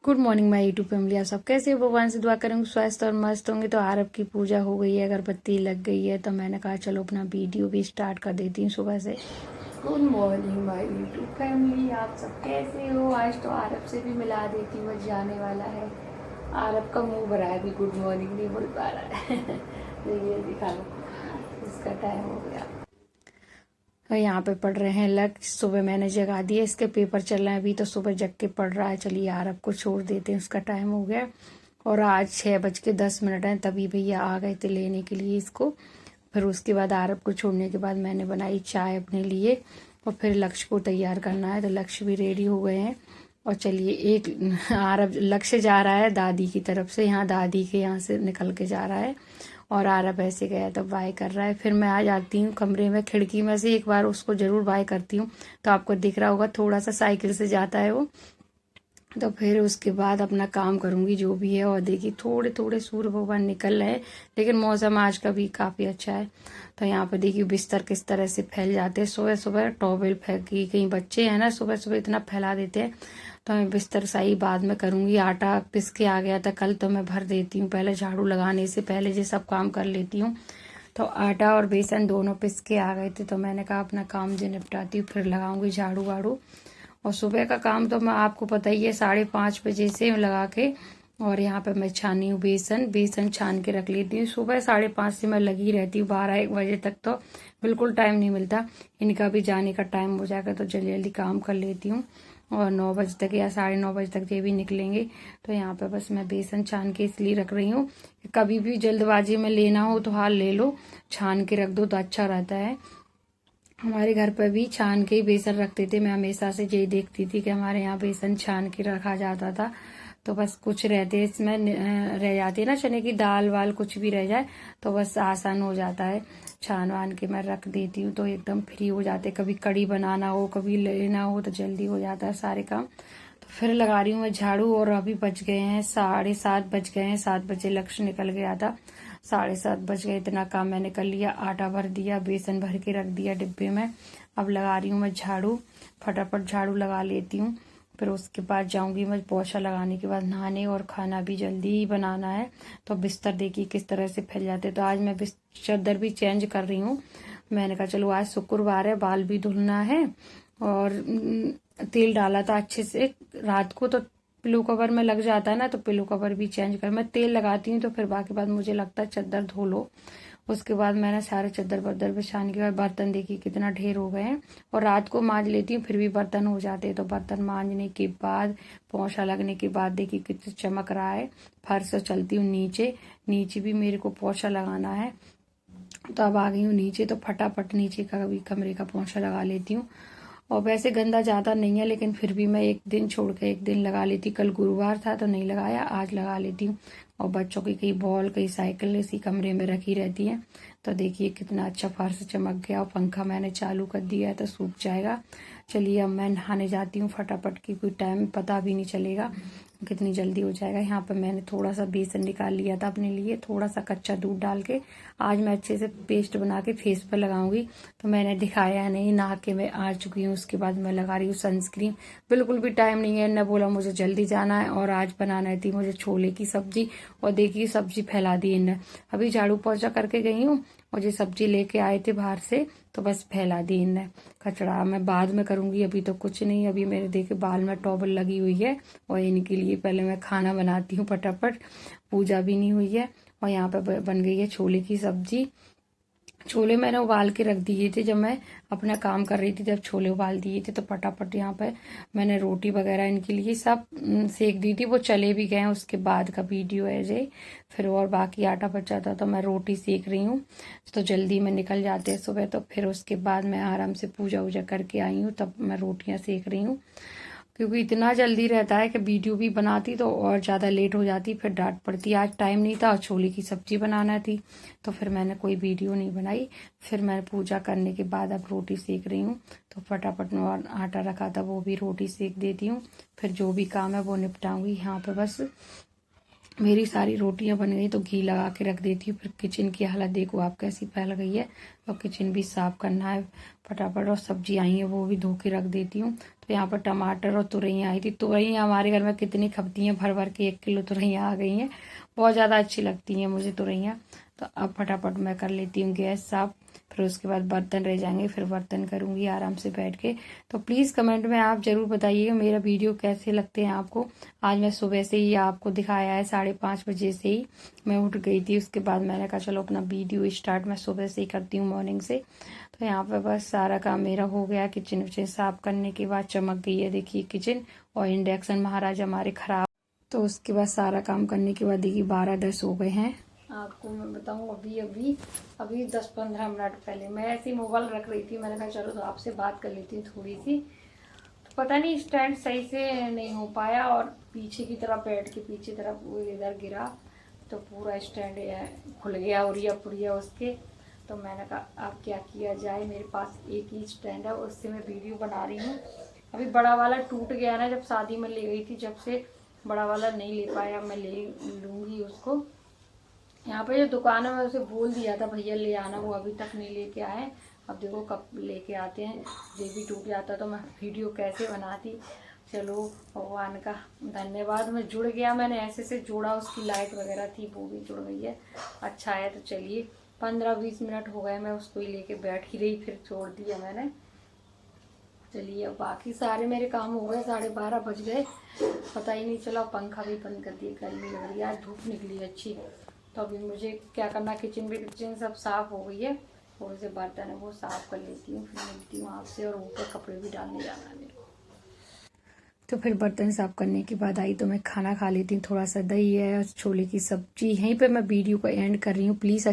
Good morning my YouTube family. आप सब कैसे हो? भगवान से दुआ करेंगे स्वस्थ और मस्त होंगे। तो आरब की पूजा हो गई है, अगरबत्ती लग गई है, तो मैंने कहा चलो अपना वीडियो भी स्टार्ट कर देती हूँ सुबह से। Good morning my YouTube family, आप सब कैसे हो? आज तो आरब से भी मिला देती हूँ, आज जाने वाला है। आरब का मुंह भरा है, अभी गुड मॉर्निंग नहीं बोल पा रहा है। ये दिखा लो, इसका टाइम हो गया। और यहाँ पे पढ़ रहे हैं लक्ष्य। सुबह मैंने जगा दिया, इसके पेपर चल रहे हैं अभी, तो सुबह जग के पढ़ रहा है। चलिए आरब को छोड़ देते हैं, उसका टाइम हो गया। और आज 6:10 हैं, तभी भैया आ गए थे लेने के लिए इसको। फिर उसके बाद आरब को छोड़ने के बाद मैंने बनाई चाय अपने लिए, और फिर लक्ष्य को तैयार करना है। तो लक्ष्य भी रेडी हो गए हैं। और चलिए, एक आरब लक्ष्य जा रहा है दादी की तरफ से, यहाँ दादी के यहाँ से निकल के जा रहा है, और आरब ऐसे गया तो बाय कर रहा है। फिर मैं आ जाती हूँ कमरे में, खिड़की में से एक बार उसको जरूर बाय करती हूँ। तो आपको दिख रहा होगा, थोड़ा सा साइकिल से जाता है वो। तो फिर उसके बाद अपना काम करूंगी जो भी है। और देखिए थोड़े थोड़े सूर्य भगवान निकल रहे हैं, लेकिन मौसम आज का भी काफ़ी अच्छा है। तो यहाँ पर देखिए बिस्तर किस तरह से फैल जाते हैं। सुबह सुबह टॉवेल फेंकी, कहीं बच्चे हैं ना सुबह सुबह इतना फैला देते हैं। तो मैं बिस्तर सही बाद में करूंगी। आटा पिस के आ गया था कल, तो मैं भर देती हूँ पहले, झाड़ू लगाने से पहले ये सब काम कर लेती हूँ। तो आटा और बेसन दोनों पिस के आ गए थे, तो मैंने कहा अपना काम जो निपटाती हूँ, फिर लगाऊंगी झाड़ू वाड़ू। और सुबह का काम तो मैं आपको पता ही है, 5:30 बजे से लगा के। और यहाँ पे मैं छानी हूँ बेसन छान के रख लेती हूँ। सुबह 5:30 से मैं लगी रहती हूँ, 12-1 बजे तक तो बिल्कुल टाइम नहीं मिलता। इनका भी जाने का टाइम हो जाएगा, तो जल्दी जल्दी काम कर लेती हूँ। और 9 बजे तक या 9:30 तक ये भी निकलेंगे। तो यहाँ पे बस मैं बेसन छान के इसलिए रख रही हूँ, कभी भी जल्दबाजी में लेना हो तो हाल ले लो, छान के रख दो तो अच्छा रहता है। हमारे घर पर भी छान के ही बेसन रखते थे। मैं हमेशा से यही देखती थी कि हमारे यहाँ बेसन छान के रखा जाता था। तो बस कुछ रहते इसमें रह जाती है ना, चने की दाल वाल कुछ भी रह जाए तो बस आसान हो जाता है। छान वान के मैं रख देती हूँ, तो एकदम फ्री हो जाते। कभी कड़ी बनाना हो, कभी लेना हो, तो जल्दी हो जाता है सारे काम। तो फिर लगा रही हूँ मैं झाड़ू। और अभी बज गए हैं 7:30 बज गए हैं। 7 बजे लक्ष्य निकल गया था, 7:30 बज गए। इतना काम मैंने कर लिया, आटा भर दिया, बेसन भर के रख दिया डिब्बे में। अब लगा रही हूँ मैं झाड़ू, फटाफट झाड़ू लगा लेती हूँ। फिर उसके बाद जाऊंगी मैं पोछा लगाने के बाद नहाने, और खाना भी जल्दी ही बनाना है। तो बिस्तर देखिए किस तरह से फैल जाते। तो आज मैं चादर भी चेंज कर रही हूँ। मैंने कहा चलो आज शुक्रवार है, बाल भी धुलना है। और तेल डाला था अच्छे से रात को, तो पिलो कवर में लग जाता है ना, तो पिलो कवर भी चेंज कर। मैं तेल लगाती हूँ तो फिर बाकी बाद मुझे लगता है चादर धो लो। उसके बाद मैंने सारे चादर बदर बिछाने के बाद बर्तन देखिए कितना ढेर हो गए हैं। और रात को मांज लेती हूँ, फिर भी बर्तन हो जाते हैं। तो बर्तन मांजने के बाद, पोंछा लगने के बाद देखिए कितना चमक रहा है। फर्श से चलती हूँ नीचे, नीचे भी मेरे को पोंछा लगाना है। तो अब आ गई हूँ नीचे, तो फटाफट नीचे का भी कमरे का पोंछा लगा लेती हूँ। और वैसे गंदा ज़्यादा नहीं है, लेकिन फिर भी मैं एक दिन छोड़ के एक दिन लगा लेती। कल गुरुवार था तो नहीं लगाया, आज लगा लेती हूँ। और बच्चों की कई बॉल कई साइकिल इसी कमरे में रखी रहती हैं। तो देखिए कितना अच्छा फर्श चमक गया। और पंखा मैंने चालू कर दिया है तो सूख जाएगा। चलिए अब मैं नहाने जाती हूँ फटाफट, की कोई टाइम पता भी नहीं चलेगा कितनी जल्दी हो जाएगा। यहाँ पर मैंने थोड़ा सा बेसन निकाल लिया था अपने लिए, थोड़ा सा कच्चा दूध डाल के। आज मैं अच्छे से पेस्ट बना के फेस पर लगाऊंगी। तो मैंने दिखाया नहीं, नहा के मैं आ चुकी हूँ। उसके बाद मैं लगा रही हूँ सनस्क्रीन। बिल्कुल भी टाइम नहीं है, न बोला मुझे जल्दी जाना है। और आज बनाना थी मुझे छोले की सब्जी, और देखिए सब्जी फैला दी इनने। अभी झाड़ू पोछा करके गई हूँ, और ये सब्जी लेके आए थे बाहर से, तो बस फैला दी इनने कचड़ा। मैं बाद में करूंगी, अभी तो कुछ नहीं। अभी मेरे देखे बाल में टॉवल लगी हुई है, और इनके लिए पहले मैं खाना बनाती हूँ फटाफट। पूजा भी नहीं हुई है। और यहाँ पे बन गई है छोले की सब्जी। छोले मैंने उबाल के रख दिए थे, जब मैं अपना काम कर रही थी तब छोले उबाल दिए थे। तो फटाफट यहाँ पे मैंने रोटी वगैरह इनके लिए सब सेक दी थी। वो चले भी गए, उसके बाद का वीडियो है जे। फिर और बाकी आटा बचा था तो मैं रोटी सेक रही हूँ। तो जल्दी में निकल जाते हैं सुबह। तो फिर उसके बाद मैं आराम से पूजा वूजा करके आई हूँ, तब मैं रोटियाँ सेक रही हूँ। क्योंकि इतना जल्दी रहता है कि वीडियो भी बनाती तो और ज़्यादा लेट हो जाती, फिर डांट पड़ती। आज टाइम नहीं था और छोले की सब्जी बनाना थी, तो फिर मैंने कोई वीडियो नहीं बनाई। फिर मैं पूजा करने के बाद अब रोटी सेक रही हूँ। तो फटाफट और आटा रखा था वो भी रोटी सेक देती हूँ, फिर जो भी काम है वो निपटाऊंगी। यहाँ पे बस मेरी सारी रोटियां बन गई तो घी लगा के रख देती हूँ। फिर किचन की हालत देखो आप कैसी फैल गई है, और किचन भी साफ करना है फटाफट। और सब्जी आई है वो भी धो के रख देती हूँ। तो यहाँ पर टमाटर और तुरैयाँ आई थी। तुरैयाँ हमारे घर में कितनी खपती हैं, भर भर के 1 किलो तुरैयाँ आ गई हैं। बहुत ज़्यादा अच्छी लगती हैं मुझे तुरैयाँ। तो अब फटाफट मैं कर लेती हूँ गैस साफ। फिर उसके बाद बर्तन रह जाएंगे, फिर बर्तन करूँगी आराम से बैठ के। तो प्लीज़ कमेंट में आप ज़रूर बताइएगा मेरा वीडियो कैसे लगते हैं आपको। आज मैं सुबह से ही आपको दिखाया है, 5:30 बजे से ही मैं उठ गई थी। उसके बाद मैंने कहा चलो अपना वीडियो स्टार्ट मैं सुबह से ही करती हूँ, मॉर्निंग से। तो यहाँ पे बस सारा काम मेरा हो गया। किचन विचन साफ करने के बाद चमक गई है देखिए किचन। और इंडक्शन महाराज हमारे खराब। तो उसके बाद सारा काम करने के बाद देखिए 12:10 हो गए हैं। आपको मैं बताऊं अभी 10-15 मिनट पहले मैं ऐसे ही मोबाइल रख रही थी। मैंने कहा चलो तो आपसे बात कर लेती हूँ थोड़ी सी। तो पता नहीं स्टैंड सही से नहीं हो पाया, और पीछे की तरफ बेड के पीछे तरफ वो इधर गिरा तो पूरा स्टैंड खुल गया उड़िया पुड़िया उसके। तो मैंने कहा अब क्या किया जाए, मेरे पास एक ही स्टैंड है, उससे मैं वीडियो बना रही हूँ। अभी बड़ा वाला टूट गया ना, जब शादी में ले गई थी, जब से बड़ा वाला नहीं ले पाया। मैं ले लूँगी उसको। यहाँ पे जो दुकान है मैं उसे बोल दिया था भैया ले आना, वो अभी तक नहीं लेके आए। अब देखो कब लेके आते हैं। ये भी टूट जाता तो मैं वीडियो कैसे बनाती। चलो भगवान का धन्यवाद, मैं जुड़ गया। मैंने ऐसे से जोड़ा, उसकी लाइट वगैरह थी वो भी जुड़ गई है। अच्छा है। तो चलिए 15-20 मिनट हो गए मैं उसको ही लेके बैठ ही रही, फिर छोड़ दिया मैंने। चलिए अब बाकी सारे मेरे काम हो गए। 12:30 बज गए, पता ही नहीं चला। पंखा भी बंद कर दिया, गर्मी लग रही है, आज धूप निकली अच्छी। तो अभी मुझे क्या करना, किचन सब साफ हो गई है। थोड़े से बर्तन है वो साफ कर लेती हूँ, फिर मिलती हूँ आपसे। और ऊपर कपड़े भी डालने जाना है मेरे को। तो फिर बर्तन साफ करने के बाद आई तो मैं खाना खा लेती हूँ। थोड़ा सा दही है और छोले की सब्जी। यहीं पे मैं वीडियो को एंड कर रही हूँ। प्लीज़